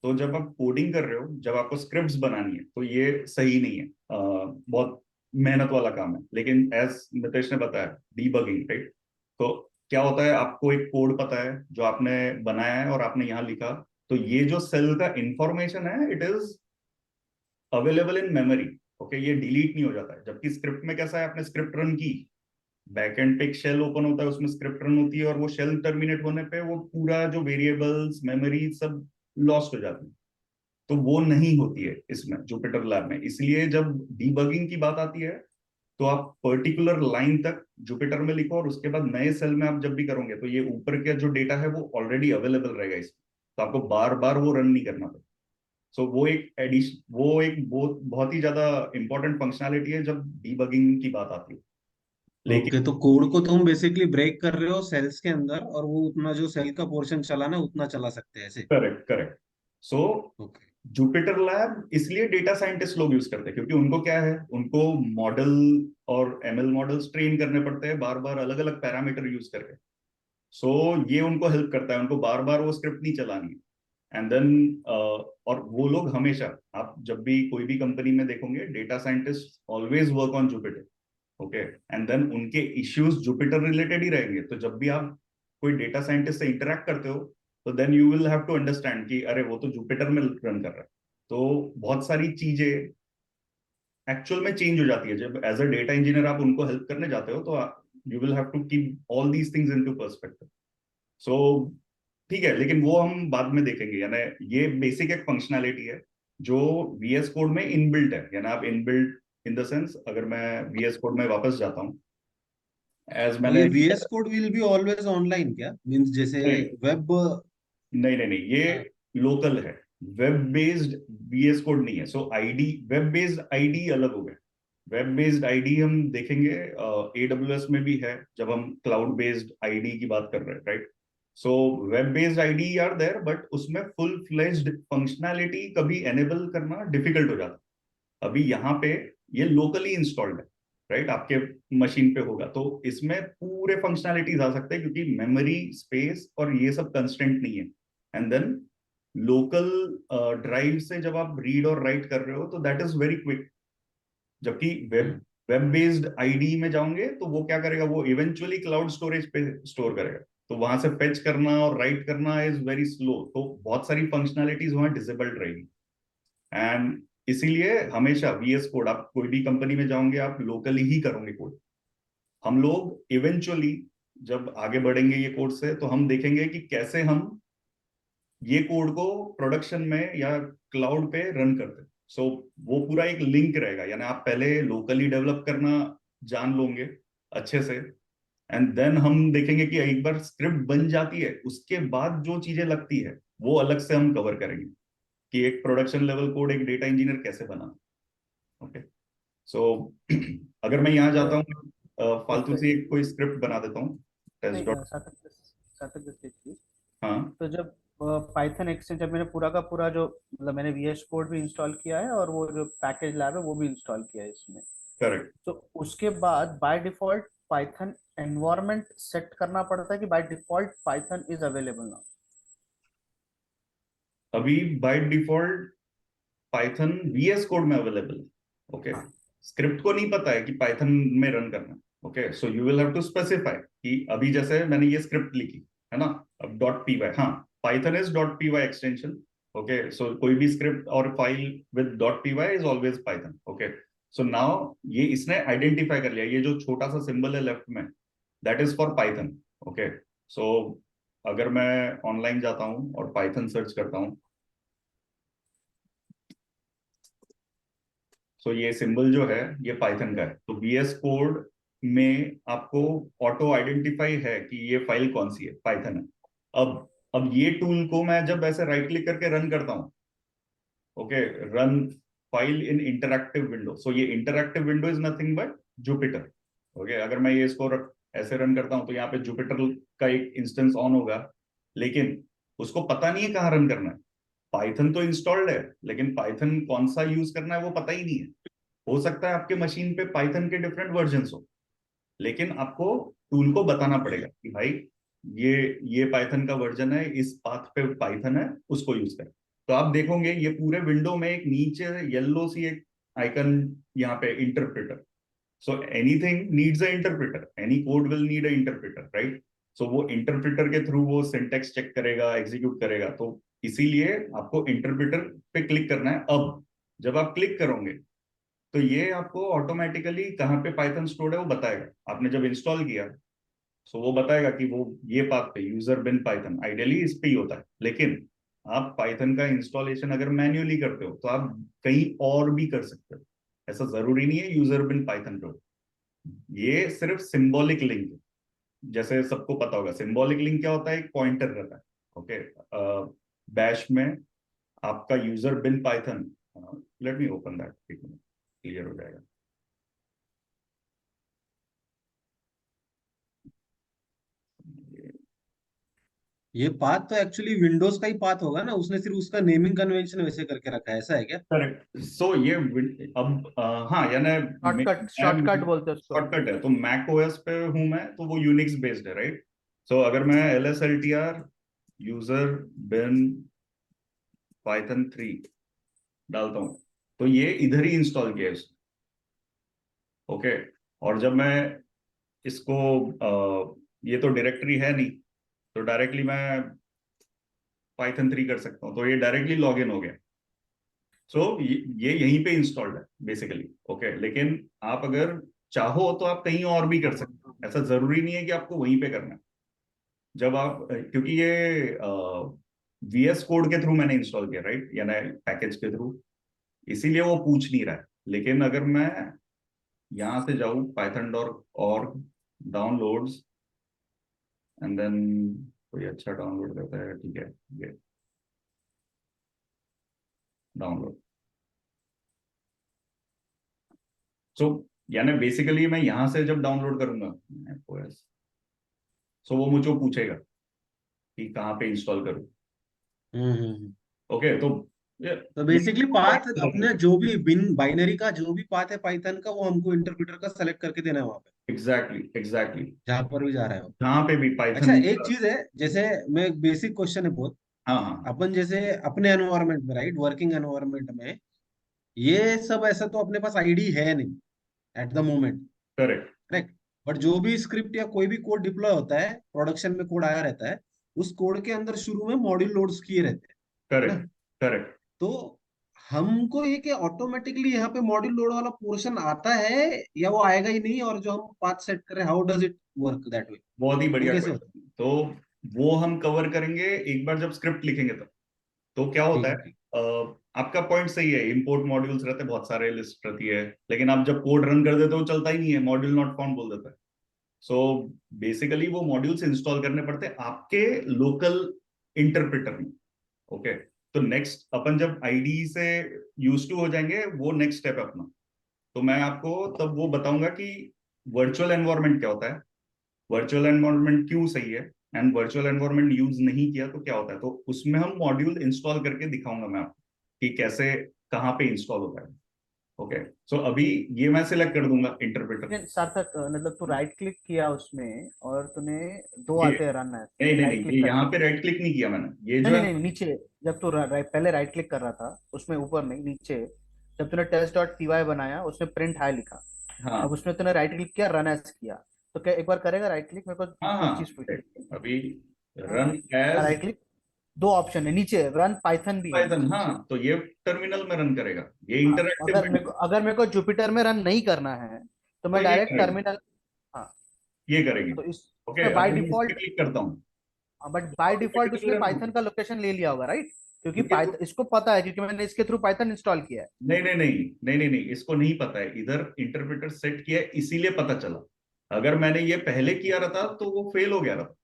A: तो जब आप कोडिंग कर रहे हो, जब आपको स्क्रिप्ट्स बनानी है, तो ये सही नहीं है, बहुत मेहनत वाला काम है। लेकिन एज नितेश ने बताया, डीबगिंग, राइट। तो क्या होता है, आपको एक कोड पता है जो आपने बनाया है और आपने यहाँ लिखा, तो ये जो सेल का इंफॉर्मेशन है it is available in memory, okay, ये डिलीट नहीं हो जाता है। जबकि स्क्रिप्ट में कैसा है, आपने स्क्रिप्ट रन की, बैकएंड पे एक शेल ओपन होता है, उसमें स्क्रिप्ट रन होती है, और वो शेल टर्मिनेट होने पे वो पूरा जो वेरिएबल्स मेमोरी सब लॉस्ट हो जाती है। तो वो नहीं होती है इसमें जुपिटर लैब में। इसलिए जब डीबगिंग की बात आती है तो आप पर्टिकुलर लाइन तक जुपिटर में लिखो, और उसके बाद नए सेल में आप जब भी करोगे तो ये ऊपर का जो डेटा है वो ऑलरेडी अवेलेबल रहेगा इसमें, तो आपको बार बार वो रन नहीं करना पड़ेगा। सो वो एक एडिशन, वो एक बहुत बहुत ही ज्यादा इंपॉर्टेंट फंक्शनैलिटी है जब डीबगिंग की बात आती है। लेकिन
D: ओके, तो कोड को तुम बेसिकली ब्रेक कर रहे हो सेल्स के अंदर, और वो उतना जो सेल का पोर्शन चलाना है उतना चला सकते हैं ऐसे।
A: Correct correct. So
D: okay.
A: Jupiter lab इसलिए डेटा साइंटिस्ट लोग यूज करते हैं, क्योंकि उनको क्या है, उनको मॉडल और ML मॉडल्स ट्रेन करने पड़ते हैं बार बार अलग अलग पैरामीटर यूज करके। सो ये उनको हेल्प करता है, उनको बार बार वो स्क्रिप्ट नहीं चलानी है। एंड देन और वो लोग हमेशा, आप जब भी कोई भी कंपनी में देखोगे, data scientist always work on Jupyter, okay. And then उनके इश्यूज जुपिटर रिलेटेड ही रहेंगे, तो जब भी आप कोई डेटा साइंटिस्ट से इंटरेक्ट करते हो, तो then you will have to understand कि अरे वो तो जुपिटर में रन कर रहा है। तो बहुत सारी चीजें एक्चुअल में चेंज हो जाती है जब एज अ डेटा इंजीनियर आप उनको हेल्प करने जाते हो, तो you will have to keep all these things into perspective. So ठीक है, लेकिन वो हम बाद में देखेंगे, यानी ये बेसिक एक फंक्शनैलिटी है जो VS कोड में इनबिल्ट है, यानी आप इनबिल्ट इन द सेंस, अगर मैं VS कोड में वापस जाता हूँ, एज
D: तो
A: मैंने
D: ये VS code will be always online क्या, मींस जैसे
A: नहीं
D: वेब?
A: नहीं नहीं नहीं, ये लोकल है, वेब बेस्ड VS कोड नहीं है। सो आईडी, वेब बेस्ड आईडी अलग हो गए। वेब बेस्ड आईडी हम देखेंगे AWS में भी है, जब हम क्लाउड बेस्ड आईडी की बात कर रहे हैं, right. So web based IDE are there, but उसमें फुल फ्लेज्ड फंक्शनैलिटी कभी एनेबल करना डिफिकल्ट हो जाता है। अभी यहाँ पे ये लोकली इंस्टॉल्ड है, राइट, आपके मशीन पे होगा, तो इसमें पूरे फंक्शनैलिटीज आ सकते हैं क्योंकि मेमोरी स्पेस और ये सब कंस्ट्रेंट नहीं है। एंड देन लोकल ड्राइव से जब आप रीड और राइट कर रहे हो तो दैट इज वेरी क्विक। जबकि वेब बेस्ड आईडी में जाओगे तो वो क्या करेगा, वो इवेंचुअली क्लाउड स्टोरेज पे स्टोर करेगा, तो वहां से फेच करना और राइट करना इज वेरी स्लो, तो बहुत सारी फंक्शनैलिटीज वहां डिसेबल्ड रहेगी। एंड इसीलिए हमेशा वीएस कोड, आप कोई भी कंपनी में जाओगे आप लोकली ही करोगे कोड। हम लोग इवेंचुअली जब आगे बढ़ेंगे ये कोड से, तो हम देखेंगे कि कैसे हम ये कोड को प्रोडक्शन में या क्लाउड पे रन करते हैं। सो वो पूरा एक लिंक रहेगा, यानी आप पहले लोकली डेवलप करना जान लोगे अच्छे से, एंड देन हम देखेंगे कि एक बार स्क्रिप्ट बन जाती है उसके बाद जो चीजें लगती है वो अलग से हम कवर करेंगे कि एक प्रोडक्शन लेवल कोड एक डेटा इंजीनियर कैसे बनाना। ओके, सो अगर मैं यहाँ जाता हूँ फालतू से एक कोई स्क्रिप्ट बना देता हूँ टेस्ट
C: नहीं,
A: डॉट।
C: सार्थक just एक चीज।
A: हाँ,
C: तो जब पाइथन एक्सटेंशन, जब मैंने पूरा का पूरा जो, मतलब मैंने वीएस कोड भी इंस्टॉल किया है और वो जो पैकेज लैब है वो भी इंस्टॉल किया है इसमें,
A: करेक्ट।
C: तो उसके बाद by default Python environment set करना पड़ता है कि by default Python is available now?
A: अभी by default Python VS code में अवेलेबल है। ओके,
C: हाँ।
A: स्क्रिप्ट को नहीं पता है कि पाइथन में रन करना। Okay, so you will have to specify कि अभी जैसे मैंने ये स्क्रिप्ट लिखी है ना, अब डॉट पी वाई, हाँ, Python is dot P Y extension. Okay, so कोई भी स्क्रिप्ट और file with dot P Y is always Python. Okay, so now ये इसने आइडेंटिफाई कर लिया, ये जो छोटा सा सिंबल है लेफ्ट में, that is for Python. Okay, so अगर मैं ऑनलाइन जाता हूँ और पाइथन सर्च करता हूँ, सो ये सिंबल जो है ये पाइथन का है, तो वीएस कोड में आपको ऑटो आइडेंटिफाई है कि ये फाइल कौन सी है, पाइथन है। अब ये टूल को मैं जब ऐसे राइट क्लिक करके रन करता हूँ, okay, run file in interactive window, so ये interactive window is nothing but Jupyter. Okay, अगर मैं ये इसको ऐसे रन करता हूँ तो यहाँ पे जुपिटर का एक इंस्टेंस ऑन होगा, लेकिन उसको पता नहीं है कहाँ रन करना है। पाइथन तो इंस्टॉल्ड है, लेकिन पाइथन कौन सा यूज करना है वो पता ही नहीं है। हो सकता है आपके मशीन पे पाइथन के डिफरेंट वर्जन हो, लेकिन आपको टूल को बताना पड़ेगा कि भाई ये पाइथन का वर्जन है, इस पाथ पे पाइथन है, उसको यूज करें। तो आप देखोगे ये पूरे विंडो में एक नीचे येलो सी एक आइकन, यहाँ पे interpreter. So anything needs a interpreter, any code will need a interpreter, right. So वो इंटरप्रेटर के थ्रू वो सिंटेक्स चेक करेगा, एग्जीक्यूट करेगा, तो इसीलिए आपको इंटरप्रेटर पे क्लिक करना है। अब जब आप क्लिक करोगे तो ये आपको ऑटोमेटिकली कहाँ पे पाइथन स्टोर्ड है वो बताएगा। आपने जब इंस्टॉल किया, सो वो बताएगा कि वो ये पाथ पे यूजर बिन पाइथन, आइडियली इस पे ही होता है, लेकिन आप पाइथन का इंस्टॉलेशन अगर मैन्युअली करते हो तो आप कहीं और भी कर सकते हो, ऐसा जरूरी नहीं है यूजर बिन पाइथन पे हो। ये सिर्फ सिंबॉलिक लिंक है, जैसे सबको पता होगा सिंबॉलिक लिंक क्या होता है, एक पॉइंटर रहता है। ओके, बैश में आपका user bin Python, let me open that, clear हो जाएगा।
D: ये पाथ तो एक्चुअली विंडोज का ही पाथ होगा ना, उसने सिर्फ उसका नेमिंग कन्वेंशन वैसे करके रखा है, ऐसा है क्या?
A: करेक्ट, सो ये अब हाँ, यानी
C: शॉर्टकट बोलते हैं उसको।
A: शॉर्टकट है, तो मैक ओएस पे हूं मैं, तो वो यूनिक्स बेस्ड है, राइट। सो अगर मैं LSLTR यूजर बिन पाइथन 3 डालता हूँ तो ये इधर ही इंस्टॉल किया है इसने। ओके, और जब मैं इसको ये तो डायरेक्टरी है नहीं, तो डायरेक्टली मैं पाइथन 3 कर सकता हूँ, तो ये डायरेक्टली लॉग इन हो गया। सो ये यहीं पे इंस्टॉल्ड है बेसिकली। ओके, लेकिन आप अगर चाहो तो आप कहीं और भी कर सकते हो, ऐसा जरूरी नहीं है कि आपको वहीं पे करना है। जब आप क्योंकि ये वीएस कोड के थ्रू मैंने इंस्टॉल किया, राइट, यानी पैकेज के थ्रू, इसीलिए वो पूछ नहीं रहा है। लेकिन अगर मैं यहाँ से जाऊँ पाइथन डॉट और डाउनलोड्स, एंड देन कोई अच्छा डाउनलोड करता है, ठीक है, ये डाउनलोड। सो यानी बेसिकली मैं यहाँ से जब डाउनलोड करूंगा ओएस, सो वो मुझे पूछेगा कि कहाँ पे इंस्टॉल करूँ।
D: हम्म।
A: ओके, तो
D: तो बेसिकली पाथ अपने जो भी बिन बाइनरी का जो भी पाथ है पाइथन का, वो हमको इंटरप्रेटर का सेलेक्ट करके देना है वहां पे,
A: एग्जैक्टली एग्जैक्टली,
D: जहां पर भी जा रहा है वो।
A: जहाँ पे भी
D: अच्छा,
A: पाइथन।
D: एक चीज है, जैसे मैं बेसिक क्वेश्चन है बहुत,
A: हाँ हाँ,
D: अपन जैसे अपने एनवायरनमेंट में, राइट, वर्किंग एनवायरनमेंट में ये सब ऐसा तो अपने पास आईडी है नहीं at the moment,
A: correct
D: correct. But जो भी स्क्रिप्ट या कोई भी कोड डिप्लॉय होता है, प्रोडक्शन में कोड आया रहता है, उस कोड के अंदर शुरू में मॉड्यूल लोड्स किए रहते हैं, है ना।
A: Correct correct.
D: तो हमको ये कि ऑटोमेटिकली यहाँ पे मॉड्यूल लोड वाला पोर्शन आता है या वो आएगा ही नहीं, और जो हम पाथ सेट करें, how does it work that way,
A: बहुत ही
D: वो
A: बढ़िया
D: कैसे होता है?
A: क्वेश्चन। तो वो हम कवर करेंगे एक बार जब स्क्रिप्ट लिखेंगे तब। तो क्या होता
D: ठीक
A: है,
D: है, ठीक।
A: आपका पॉइंट सही है, इंपोर्ट मॉड्यूल्स रहते हैं, बहुत सारे लिस्ट रहती है, लेकिन आप जब कोड रन कर देते हो चलता ही नहीं है, मॉड्यूल नॉट फाउंड बोल देता है। सो बेसिकली वो मॉड्यूल्स इंस्टॉल करने पड़ते हैं आपके लोकल इंटरप्रेटर में। ओके, तो नेक्स्ट अपन जब आईडी से यूज टू हो जाएंगे, वो नेक्स्ट स्टेप है अपना। तो मैं आपको तब वो बताऊंगा कि वर्चुअल एनवायरनमेंट क्या होता है, वर्चुअल एनवायरनमेंट क्यों सही है, एंड वर्चुअल एनवायरनमेंट यूज नहीं किया तो क्या होता है। तो उसमें हम मॉड्यूल इंस्टॉल करके दिखाऊंगा मैं आपको कि कैसे, कहाँ पे इंस्टॉल होता है। ओके, सो अभी ये मैं सिलेक्ट कर दूंगा इंटरप्रेटर।
C: लेकिन सार्थक, मतलब तू राइट क्लिक किया उसमें और तूने दो
A: ये
C: आते हैं रन है,
A: नहीं नहीं
C: राइट
A: नहीं,
C: क्लिक
A: ये यहाँ
C: करके।
A: पे राइट क्लिक नहीं किया मैंने, ये
C: नहीं
A: जो
C: नहीं
A: है।
C: नहीं, नीचे, जब तू पहले राइट क्लिक कर रहा था उसमें, ऊपर नहीं नीचे, जब तूने टेस्ट डॉट पी वाई बनाया उसमें प्रिंट हाई लिखा, अब
A: हाँ
C: उसमें तूने राइट क्लिक किया, रन एज किया, तो क्या एक बार करेगा राइट क्लिक? मेरे
A: हाँ
C: को एक
A: हाँ,
C: चीज पूछनी
A: अभी
C: है।
A: रन एज
C: राइट क्लिक, दो ऑप्शन है नीचे, रन पाइथन भी है
A: पाइथन,
C: नीचे।
A: हाँ, तो ये टर्मिनल में रन करेगा, ये
C: हाँ,
A: इंटरएक्टिव विंडो।
C: अगर मेरे को जुपिटर में रन नहीं करना है तो
A: तो
C: मैं
A: ये
C: डायरेक्ट
A: करेगी,
C: टर्मिनल। हाँ,
A: ये करेगी।
C: तो
A: ओके,
C: इसमें बाय
A: अगर मैं इस पे
C: डिफॉल्ट,
A: क्लिक करता हूँ
C: बट बाय डिफॉल्ट
A: ऑटोमेटिकली
C: उसने
A: रन होगा।
C: पाइथन का लोकेशन ले लिया होगा, राइट? क्योंकि
A: क्योंकि
C: पाइथन इसको पता है, क्योंकि मैंने इसके थ्रू पाइथन इंस्टॉल किया है।
A: नहीं नहीं नहीं नहीं नहीं नहीं, इसको नहीं पता है, इधर इंटरप्रेटर सेट किया है इसीलिए पता चला। अगर मैंने ये पहले किया रहता तो वो फेल हो गया रहता,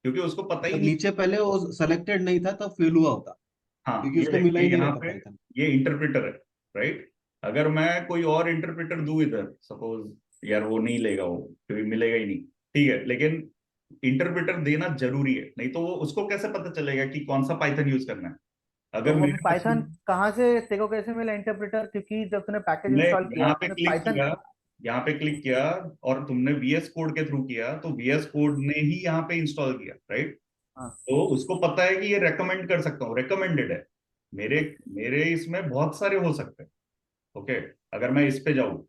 A: क्योंकि उसको पता ही
D: मतलब
A: नहीं।
D: नीचे पहले वो सेलेक्टेड नहीं था तब फेल हुआ होता,
A: हाँ,
D: क्योंकि
A: ये
D: उसको
A: देख,
D: मिला
A: ये
D: ही नहीं
A: यहाँ
D: रहता
A: पे
D: पाइथन।
A: ये इंटरप्रेटर है, राइट। अगर मैं कोई और इंटरप्रेटर दूं इधर, सपोज, यार वो नहीं लेगा, वो क्योंकि मिलेगा ही नहीं, ठीक है, लेकिन इंटरप्रेटर देना जरूरी है, नहीं तो वो उसको कैसे पता चलेगा कि कौन सा पाइथन यूज करना है।
C: तो
A: अगर
C: वो
A: मेरे पास
C: पाइथन कहाँ से तेरे को कैसे मिला इंटरप्रेटर? क्योंकि जब तूने पैकेज
A: तुमने
C: इंस्टॉल किया
A: यहाँ पे
C: तूने
A: क्लिक
C: पाइथन।
A: किया, यहाँ पे क्लिक किया, और तुमने वीएस कोड के थ्रू किया, तो वीएस कोड ने ही यहाँ पे इंस्टॉल किया, राइट।
C: हाँ,
A: तो उसको पता है कि ये रेकमेंड कर सकता हूँ, रेकमेंडेड है। मेरे मेरे इसमें बहुत सारे हो सकते हैं। ओके, अगर मैं इस पे जाऊं,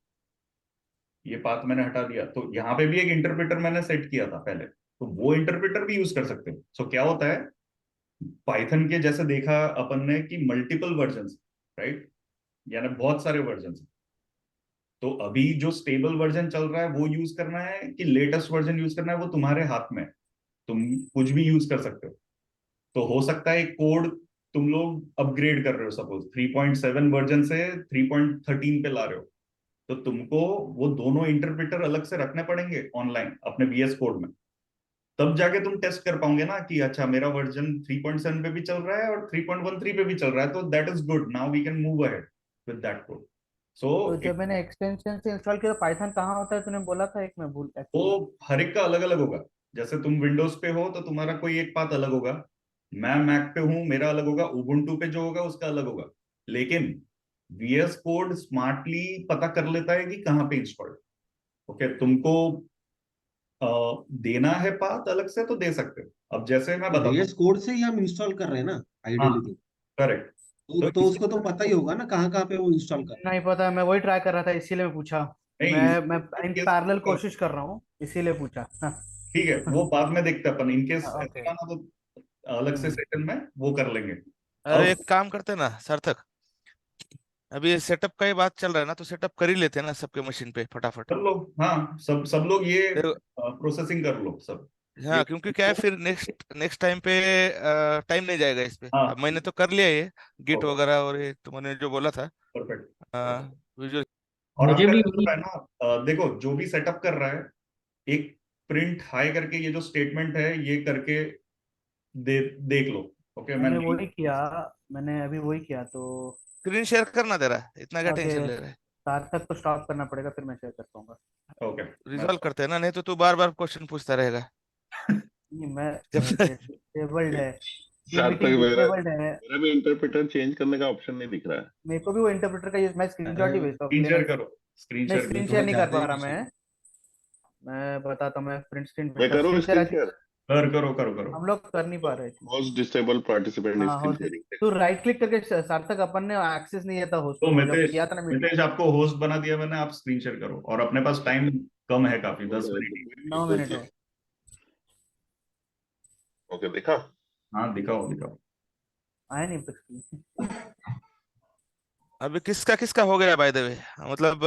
A: ये पाथ मैंने हटा दिया, तो यहाँ पे भी एक इंटरप्रेटर मैंने सेट किया था पहले, तो वो इंटरप्रेटर भी यूज कर सकते हैं। सो क्या होता है, पाइथन के जैसे देखा अपन ने कि मल्टीपल वर्जन, राइट, यानी बहुत सारे वर्जन। तो अभी जो स्टेबल वर्जन चल रहा है वो यूज करना है कि लेटेस्ट वर्जन यूज करना है, वो तुम्हारे हाथ में है। तुम कुछ भी यूज कर सकते हो। तो हो सकता है कोड तुम लोग अपग्रेड कर रहे हो, सपोज 3.7 वर्जन से 3.13 पे ला रहे हो, तो तुमको वो दोनों इंटरप्रेटर अलग से रखने पड़ेंगे ऑनलाइन अपने वीएस कोड में। तब जाके तुम टेस्ट कर पाओगे ना कि अच्छा मेरा वर्जन 3.7 पे भी चल रहा है और 3.13 पे भी चल रहा है, तो that is good, now we can move ahead with that code. So
C: तो जब मैंने एक्सटेंशन से इंस्टॉल किया, पाइथन कहाँ होता है तूने बोला था? एक मैं भूल
A: वो
C: एक्चुअली।
A: हर एक का अलग अलग होगा। जैसे तुम विंडोज पे हो तो तुम्हारा कोई एक पाथ अलग होगा, मैं मैक पे हूं मेरा अलग होगा, उबुंटू पे जो होगा उसका अलग होगा। लेकिन वीएस कोड स्मार्टली पता कर लेता है कि कहाँ पे इंस्टॉल्ड। ओके, तुमको देना है पाथ अलग से तो दे सकते हो, अब जैसे मैं
D: तो
A: बताता हूँ।
D: VS कोड से ही हम इंस्टॉल कर रहे हैं ना
A: हाँ,
D: आइडियली,
A: करेक्ट। तो
D: तो
A: इसी
D: उसको तो पता ही होगा ना कहाँ कहाँ पे वो इंस्टॉल कर
C: नहीं पता, मैं वही ट्राई कर रहा था इसीलिए मैं पूछा।
A: नहीं,
C: मैं इन
A: केस
C: पैरेलल कोशिश कर रहा हूँ इसीलिए पूछा। हाँ।
A: ठीक है, वो बाद में देखते हैं अपन, इनकेस
C: ओके।
A: ऐसा ना तो अलग से सेशन में वो कर लेंगे।
E: अरे
A: अब
E: एक काम करते ना सार्थक, अभी ये सेटअप का ही बात चल रहा है ना, तो सेटअप कर ही लेते हैं ना सबके मशीन पे फटाफट।
A: कर लो, हाँ, सब लोग ये
E: देखो,
A: प्रोसेसिंग कर लो सब। ये
E: हाँ, क्योंकि क्या है फिर नेक्स्ट नेक्स्ट टाइम पे टाइम नहीं जाएगा इस पे। अब
A: हाँ,
E: मैंने तो कर लिया ये गिट
A: ओके,
E: वगैरह, और ये तुमने जो बोला था
A: परफेक्ट।
E: विजुअल।
A: और
F: मुझे
A: आपका
F: भी
A: क्या
F: वही।
A: होता है ना, देखो जो भी सेटअप कर रहा है, एक प्रिंट हाई करके ये जो स्टेटमेंट है ये करके देख लो। ओके, मैं
C: मैंने
A: नहीं।
C: वही किया, मैंने अभी वही किया तो।
E: स्क्रीन शेयर करना दे रहा है, इतना क्या
C: ओके,
E: टेंशन ले रहा है।
C: सार्थक को स्टॉप करना पड़ेगा, फिर मैं शेयर कर पाऊंगा।
A: ओके, मैं
E: रिजॉल्व करते हैं ना, नहीं तो तू बार बार क्वेश्चन पूछता रहेगा।
C: नहीं मैं
E: जब
C: डिसेबल्ड है, ये
B: सार्थक,
C: मीटिंग
B: मेरा
C: डिसेबल्ड है।
B: मेरा भी इंटरप्रेटर चेंज करने का ऑप्शन नहीं दिख रहा है।
C: मेरे को भी वो इंटरप्रेटर का मैं
D: अरे
C: स्क्रीनशॉट ही भेजता हूँ
A: स्क्रीन
C: पहले।
A: शेयर करो, स्क्रीन
C: नहीं
A: शेयर
D: ये
C: स्क्रीन
A: करो।
C: शेयर
D: थोड़ा
C: नहीं कर
D: ज्यादा
C: पा
D: ही
C: रहा
D: कुछ है।
C: मैं बताता हूँ, मैं प्रिंट स्क्रीन
B: मैं
C: भेजता हूँ,
B: करूँ
C: स्क्रीन शेयर
B: स्क्रीन शेयर?
A: करो करो करो।
C: हम लोग कर नहीं पा रहे थे।
B: होस्ट डिसेबल पार्टिसिपेंट
C: हाँ
B: स्क्रीन
C: होस्ट,
B: शेयरिंग।
C: तू राइट क्लिक करके सार्थक, अपन ने एक्सेस नहीं था होस्ट
A: तो
C: को जब
A: मितेश,
C: किया था ना मीटिंग।
A: मितेश आपको होस्ट बना दिया मैंने, आप स्क्रीन शेयर करो, और अपने पास टाइम कम है काफी, 10 मिनट ही।
C: 9 मिनट है।
B: ओके, देखा?
A: हाँ दिखाओ दिखाओ।
C: आया नहीं कुछ।
E: अभी किसका किसका हो गया बाय द वे, मतलब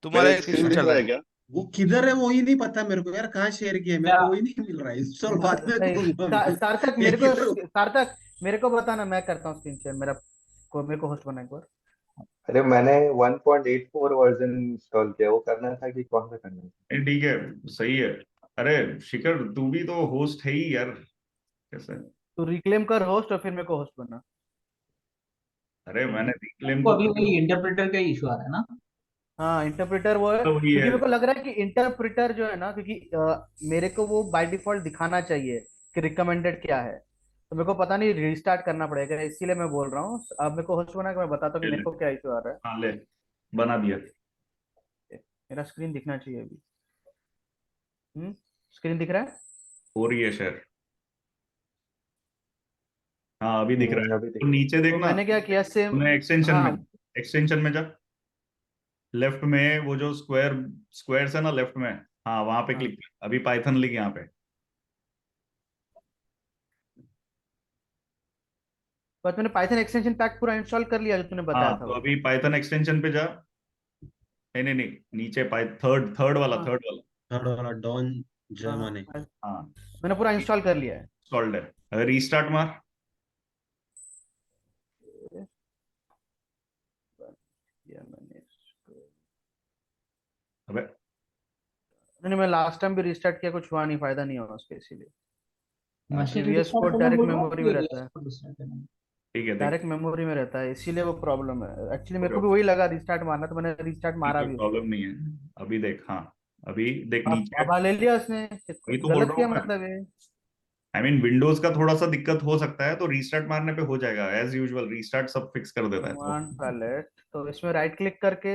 E: तुम्हारा
B: मेरा
E: एक
B: स्क्रीन
E: इशू
B: दिख
E: चल
B: रहा
E: रहा
B: है
E: है।
B: क्या?
D: वो किधर है वही नहीं पता मेरे को यार, कहाँ शेयर किया है मेरे को वही नहीं मिल रहा है, इंस्टॉल बाद में
C: नहीं
D: करूंगा मैं।
C: सार्थक
D: ये
C: मेरे को,
D: किधर?
C: सार्थक मेरे को बताना, मैं करता हूँ स्क्रीन शेयर, मेरे को होस्ट बना एक बार।
F: अरे मैंने 1.84 वर्जन इंस्टॉल किया, वो करना था कि कौन सा करना था?
A: नहीं ठीक है, सही है। अरे शिखर, तू भी तो होस्ट है ही यार, कैसे?
C: तू रिक्लेम कर होस्ट और फिर मेरे को होस्ट बना।
A: अरे मैंने रिक्लेम
G: तो
A: तो
G: अभी वही इंटरप्रेटर का इशू आ रहा है ना।
C: हाँ इंटरप्रेटर वो है,
A: तो वही
C: क्योंकि
A: है।
C: मेरे को लग रहा है कि इंटरप्रेटर जो है ना, क्योंकि मेरे को वो बाय डिफॉल्ट दिखाना चाहिए कि रिकमेंडेड क्या है, तो मेरे को पता नहीं, रिस्टार्ट करना पड़ेगा, इसीलिए मैं बोल रहा हूँ। अब मेरे को होस्ट बना के मैं बताता हूँ
A: ले
C: कि
A: ले,
C: मेरे को क्या इशू आ रहा
A: हाँ ले, बना दिया।
C: है। मेरा स्क्रीन दिखना चाहिए अभी। स्क्रीन दिख रहा है।
A: हो रही है शेयर। हाँ अभी दिख रहा है,
F: अभी
A: तो
F: दिख
A: नीचे
C: तो
A: देखना।
C: मैंने क्या किया सेम।
A: तूने एक्सटेंशन में,
C: हाँ
A: एक्सटेंशन में जा, लेफ्ट में वो जो स्क्वायर, स्क्वायर्स है ना लेफ्ट में, हाँ वहां पे
C: हाँ,
A: क्लिक कर, अभी पाइथन लिख यहाँ पे।
C: बस मैंने पाइथन एक्सटेंशन पैक पूरा इंस्टॉल कर लिया जो तूने बताया
A: हाँ
C: था
A: तो
C: वो।
A: अभी पाइथन एक्सटेंशन पे जा। नहीं नहीं नहीं, नीचे पाइ थर्ड थर्ड वाला,
C: हाँ
A: थर्ड वाला।
D: थर्ड वाला डॉन
C: हाँ
D: जर्मनी।
C: हाँ,
A: हाँ
C: मैंने पूरा इंस्टॉल कर लिया है।
A: इंस्टॉल्ड है। अगर रीस्टार्ट मार।
C: किया मैंने इसको।
A: अबे
C: नहीं मैं लास्ट टाइम भी रिस्टार्ट किया, कुछ हुआ नहीं, फायदा नहीं हुआ उसके, इसीलिए क्योंकि
G: मशीन
C: वीएस
G: रिस्टार्ट
C: कोड
G: करना
C: डायरेक्ट
G: बोल रहा हूँ
C: मेमोरी में
G: कि
C: रहता
G: VS
C: है।
G: को रिस्टार्ट करना।
A: ठीक है देख।
C: डायरेक्ट मेमोरी में रहता है, इसीलिए वो प्रॉब्लम है। एक्चुअली मेरे
A: ओके
C: को भी
A: ओके,
C: वही लगा रिस्टार्ट मारना, तो मैंने रिस्टार्ट मारा
A: कोई
C: भी
A: प्रॉब्लम
C: उसको।
A: नहीं है। अभी देख, हाँ अभी देख नीचे।
C: अब ले लिया उसने,
A: वही तो बोल
C: गलत
A: रहा हूँ
C: किया
A: मैं।
C: मतलब ये।
A: आई मीन विंडोज का थोड़ा सा दिक्कत हो सकता है, तो रीस्टार्ट मारने पे हो जाएगा, एज यूजुअल रीस्टार्ट सब फिक्स कर देता है तो।
C: कमांड पैलेट, तो इसमें राइट क्लिक करके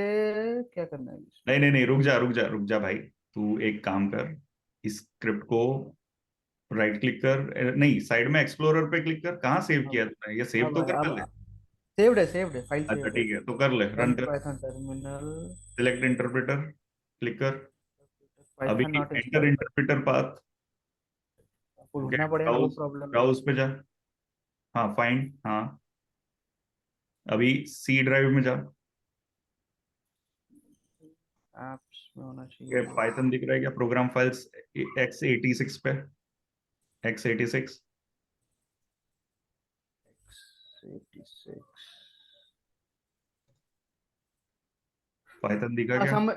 C: क्या करना है
A: नहीं
C: इसमें।
A: नहीं नहीं, रुक जा रुक जा रुक जा भाई, तू एक काम कर, इस स्क्रिप्ट को राइट क्लिक कर, नहीं साइड में एक्सप्लोरर पे क्लिक कर। कहाँ सेव किया
C: अब
A: तूने? ये सेव तो कर पहले।
C: अब सेव्ड है फाइल
A: अच्छा
C: सेव्ड है।
A: ठीक है, तो कर ले, रन
C: रन
A: कर।
C: Python terminal.
A: Select interpreter, click कर। अभी
C: Python not
A: enter
C: install.
A: Interpreter path.
C: आपको
A: ओके,
C: ढूंढना पड़ेगा, वो
A: ब्राउज,
C: प्रॉब्लम है।
A: ब्राउज पे जा। हाँ फाइंड, हाँ अभी सी ड्राइव में जा।
C: एप्स में होना
A: ये
C: चाहिए।
A: पाइथन दिख रहा है क्या? प्रोग्राम फाइल्स x86 पे, x86
C: 86।
A: पाइथन दिखा
C: हाँ
A: क्या?
C: समझ।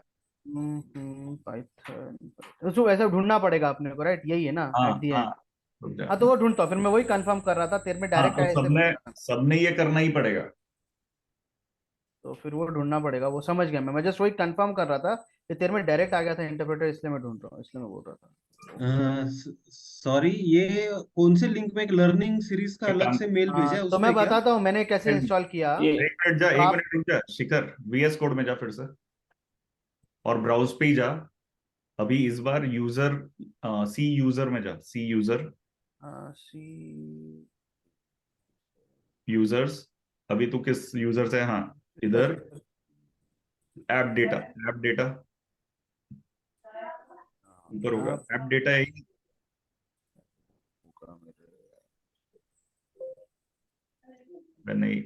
C: पाइथन, उसको ऐसा ढूंढना पड़ेगा अपने को, राइट, यही है ना
A: हाँ
C: एट द
A: हाँ
C: एंड।
A: रुक जा।
C: हाँ तो वो ढूंढता हूँ, फिर मैं वही कंफर्म कर रहा था, तेरे में
A: हाँ
C: डायरेक्ट
A: तो
C: ऐसे
A: सबने,
C: घुसा।
A: सबने ये करना ही पड़ेगा।
C: तो फिर वो ढूंढना पड़ेगा, वो समझ गया मैं जस्ट वही कंफर्म कर रहा था कि तेरे में डायरेक्ट आ गया था इंटरप्रेटर, इसलिए मैं ढूंढ रहा हूँ, इसलिए मैं बोल रहा था।
D: सॉरी, ये कौन से लिंक में एक लर्निंग सीरीज का
A: एक
D: अलग
A: काम
D: से मेल
C: हाँ
D: भेजा है
C: तो
D: उस
C: मैं
D: पे क्या?
C: बताता हूँ मैंने कैसे
A: कर,
C: इंस्टॉल किया।
G: ये
A: एक मिनट जा,
C: तो
A: एक
C: आप
A: मिनट रुक जा शिखर, वीएस कोड में जा फिर से, और ब्राउज पे ही जा। अभी इस बार यूजर, सी यूजर में जा, सी यूजर,
C: सी
A: यूजर्स। अभी तू किस यूजर से? हाँ इधर, ऐप डेटा, ऐप डेटा ऊपर होगा,
C: आप
A: ऐप डेटा है ही। नहीं,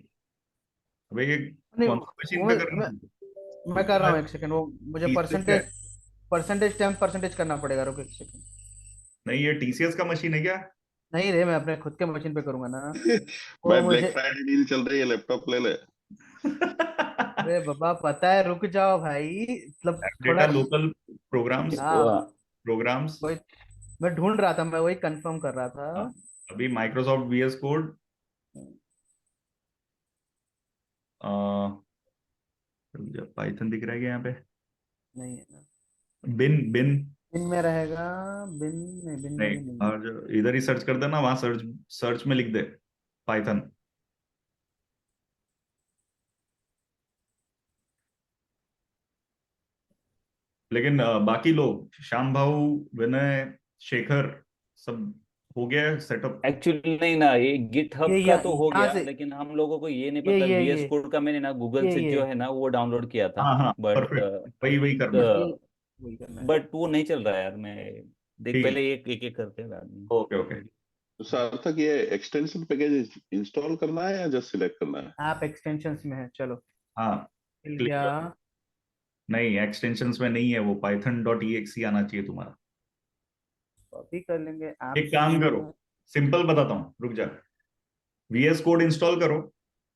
A: अबे ये
C: नहीं
A: कौन सा
C: वो
A: मशीन पे कर रहा हूँ?
C: मैं कर रहा हूँ, एक सेकंड, वो मुझे
A: टीसीएस का
C: परसेंटेज, परसेंटेज टाइम परसेंटेज करना पड़ेगा, रुको एक सेकंड।
A: नहीं, ये टीसीएस का मशीन है क्या?
C: नहीं रे, मैं अपने खुद के मशीन पे करूंगा ना। वो
B: भाई ब्लैक
C: मुझे,
B: फ्राइडे डील चल रही है, लैपटॉप ले ले।
C: अरे बाबा पता है, रुक जाओ भाई, मतलब
A: ऐप
C: थोड़ा।
A: डेटा, लोकल प्रोग्राम्स,
C: हाँ
A: प्रोग्राम्स।
C: वही मैं ढूंढ रहा था, मैं वही कंफर्म कर रहा
A: हाँ
C: था।
A: अभी माइक्रोसॉफ्ट वीएस कोड, पाइथन दिख रहा है क्या यहाँ पे?
C: नहीं है ना।
A: बिन बिन
C: बिन में रहेगा, बिन में, बिन में
A: नहीं,
C: भी नहीं।
A: और इधर ही सर्च कर देना, वहां सर्च सर्च में लिख दे पाइथन। लेकिन बाकी लोग, श्याम भाऊ, विनय, शेखर, सब हो गया है सेटअप?
H: एक्चुअली नहीं ना, ये गिटहब का तो हो
C: यहाँ
H: गया,
C: से
H: लेकिन हम लोगों को ये नहीं
C: ये
H: पता।
C: ये
H: VS
C: ये
H: कोड का मैंने ना गूगल से
C: ये
H: जो है ना वो डाउनलोड किया था,
A: हाँ हाँ,
H: बट
A: परफेक्ट, वही वही करना है।
C: ये वही करना है।
H: वो नहीं चल रहा है यार। मैं देख,
A: ठीक
H: पहले एक एक एक करते हैं बाद में।
A: है, ओके ओके।
B: तो सार्थक, ये एक्सटेंशन पैकेज इंस्टॉल करना है या जस्ट सिलेक्ट करना है?
C: ऐप एक्सटेंशंस में है, चलो
A: हाँ,
C: मिल
A: क्लिक
C: गया।
A: कर। नहीं, एक्सटेंशंस में नहीं है वो, python.exe आना चाहिए तुम्हारा।
C: कॉपी कर लेंगे
A: एक
C: ऐप्स
A: काम करो,
C: में।
A: सिंपल बताता हूँ, रुक जा। VS कोड इंस्टॉल करो,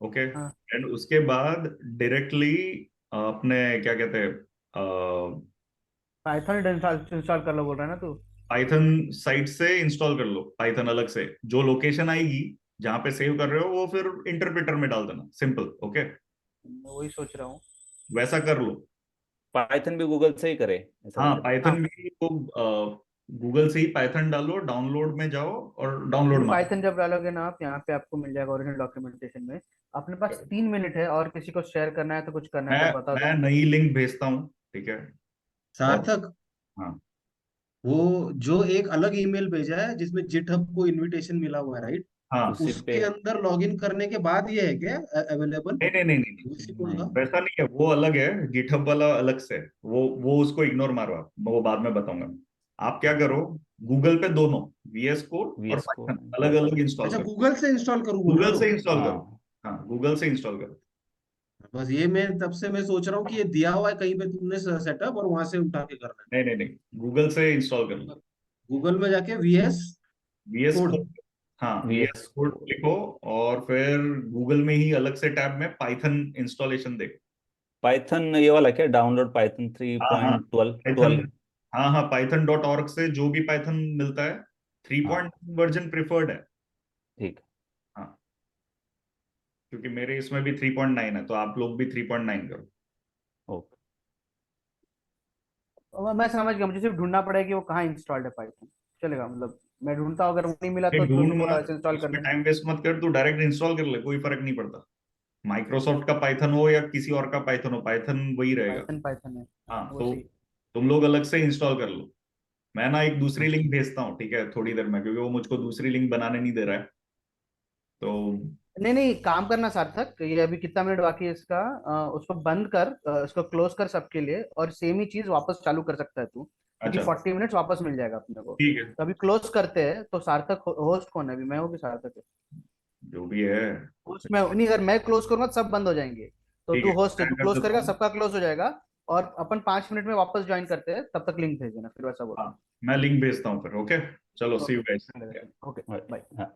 A: ओके,
C: हाँ,
A: एंड उसके बाद डायरेक्टली अपने क्या कहते हैं,
C: पाइथन इंस्टॉल कर लो बोल रहा है ना तू?
A: पाइथन साइट से इंस्टॉल कर लो, पाइथन अलग से। जो लोकेशन आएगी जहां पे सेव कर रहे हो, वो फिर इंटरप्रेटर में डाल देना, सिंपल, ओके।
C: मैं वही सोच रहा हूँ।
A: वैसा कर लो।
H: पाइथन भी गूगल से ही करे, ऐसा
A: हाँ,
H: बोल रहे
A: पाइथन भी तो गूगल से ही पाइथन डालो, डाउनलोड में जाओ और डाउनलोड
C: लेकिन
A: मारो।
C: पाइथन जब डालोगे ना आप, यहाँ पे आपको मिल जाएगा ओरिजिनल डॉक्यूमेंटेशन में। अपने पास 3 मिनट है, और किसी को शेयर करना है तो कुछ करना है
A: मैं
C: तो बता
A: मैं
C: दो।
A: नई लिंक भेजता हूँ, ठीक है। और
D: सार्थक,
A: हाँ
D: वो जो एक अलग ईमेल भेजा है जिसमें जिटहब को इनविटेशन मिला हुआ है, राइट?
A: हाँ,
H: उसी पे।
D: उसके अंदर लॉगिन करने के बाद ये है क्या अवेलेबल
A: नहीं नहीं नहीं नहीं नहीं,
D: उसी कोड का?
A: वैसा नहीं है, वो अलग है, गिटहब वाला अलग से है। वो उसको इग्नोर मारो आप, वो बाद में बताऊंगा। आप क्या करो, गूगल पे दोनों VS कोड और
H: VS
A: पाइथन
H: कोड,
A: अलग अलग
H: पाइथन।
A: इंस्टॉल
D: अच्छा,
A: करो।
D: गूगल से इंस्टॉल करूँ बोल रहे
A: गूगल से
D: हो?
A: इंस्टॉल करो,
H: हाँ,
A: हाँ, गूगल से इंस्टॉल करो।
D: बस ये मैं तब से मैं सोच रहा हूँ कि ये दिया हुआ है कहीं पे तुमने सेटअप, और वहां से उठा के करना
A: नहीं नहीं नहीं, गूगल से इंस्टॉल कर लो।
D: है। गूगल में जाके VS
A: VS
D: कोड।
A: कोड, हाँ, VS
H: VS
A: कोड
H: कोड।
A: लिखो, और फिर गूगल में ही अलग से टैब में पाइथन इंस्टॉलेशन देखो।
H: पाइथन ये वाला क्या, डाउनलोड पाइथन
A: हाँ हाँ,
H: 3.12
A: पाइथन,
H: 12?
A: हाँ हाँ, python.org से जो भी पाइथन मिलता है, 3
H: हाँ,
A: वर्जन प्रिफर्ड है।
H: ठीक।
A: हाँ, क्योंकि मेरे इसमें भी 3.9 है, तो आप लोग भी 3.9 करो।
H: ओके।
C: मैं समझ गया, मुझे सिर्फ ढूंढना पड़ेगा कि वो कहाँ इंस्टॉल्ड है पाइथन। चलेगा, मतलब मैं ढूंढता हूँ, अगर वो नहीं मिला
A: नहीं,
C: तो
A: ढूंढ
C: तुम बोला
A: मत,
C: ऐसे इंस्टॉल कर
A: उसमें
C: लेना।
A: टाइम वेस्ट मत कर, तू डायरेक्ट इंस्टॉल कर ले, कोई फर्क नहीं पड़ता। माइक्रोसॉफ्ट का पाइथन हो या किसी और का पाइथन हो, पाइथन वही रहेगा।
C: पाइथन पाइथन है,
A: हाँ,
C: हाँ वो
A: तो
C: सही।
A: तुम लोग अलग से इंस्टॉल कर लो। मैं ना एक दूसरी
D: अच्छा,
A: लिंक भेजता हूँ, ठीक है, थोड़ी देर में, क्योंकि वो मुझको दूसरी लिंक बनाने नहीं दे रहा है, तो।
C: नहीं नहीं, काम करना सार्थक, ये अभी कितना मिनट बाकी है इसका? उसको बंद कर, इसको क्लोज कर सबके लिए, और सेम ही चीज वापस चालू कर सकता है तू, क्योंकि
A: अच्छा,
C: 40 मिनट्स वापस मिल जाएगा अपने को।
A: ठीक है,
C: तो अभी क्लोज करते हैं, तो सार्थक होस्ट कौन है अभी, मैं हूँ कि सार्थक है?
A: जो भी है।
C: होस्ट में नहीं, अगर मैं क्लोज करूंगा तो सब बंद हो जाएंगे। तो
A: ठीक
C: तू
A: है,
C: होस्ट है,
A: मैं
C: तू
A: कर
C: क्लोज
A: देता
C: करेगा,
A: हूँ।
C: सबका क्लोज हो जाएगा। और अपन 5 मिनट में वापस ज्वाइन करते हैं, तब तक लिंक भेज देना, फिर वैसा बोल।
A: हाँ, मैं लिंक भेजता हूँ फिर, ओके। चलो, see
C: okay,
A: you guys.
C: Okay,
H: okay,
C: bye.
H: हाँ।